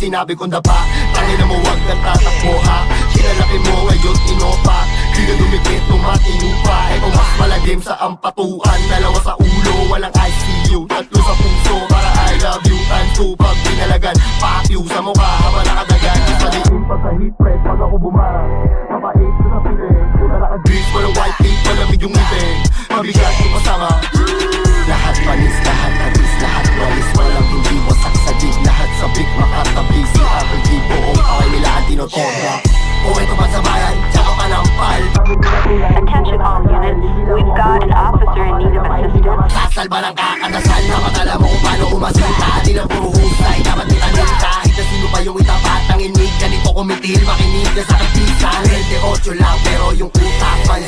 sinabi kong dapa. Tangina mo wag kang tatakbo ha. Kinalaki mo ngayon inopa. Di ka dumikit tumatinupa. Ito mas malagim sa ampatuan. Dalawa sa ulo, walang ICU. Tatlo sa puso para I love you. Tanto pag pinalagan, pakyu sa mukha habang nakadagan. Isaliin pa sa heat press pag ako bumarang. Mapait sa piling, kung naka-grease, walang white tape, malamig yung ngipin. Mabigat yung kasama. Lahat panis, lahat hadis, lahat walis. Walang hindi wasak sa jig, lahat sabik makatabi. Si Uncle G, buong away nila ang tinotorya. O ito man sa bayan, tsaka panampal. Attention all units, we've got an officer in need of assistance. Sasalba ng kakadasal na matala mo kung paano umasalita. Di lang puro husay, dapat itanin kahit na sino pa yung itapat. Ang inig, ganito kumitil, makinig ka sa kapisan. 28 lang pero yung utak man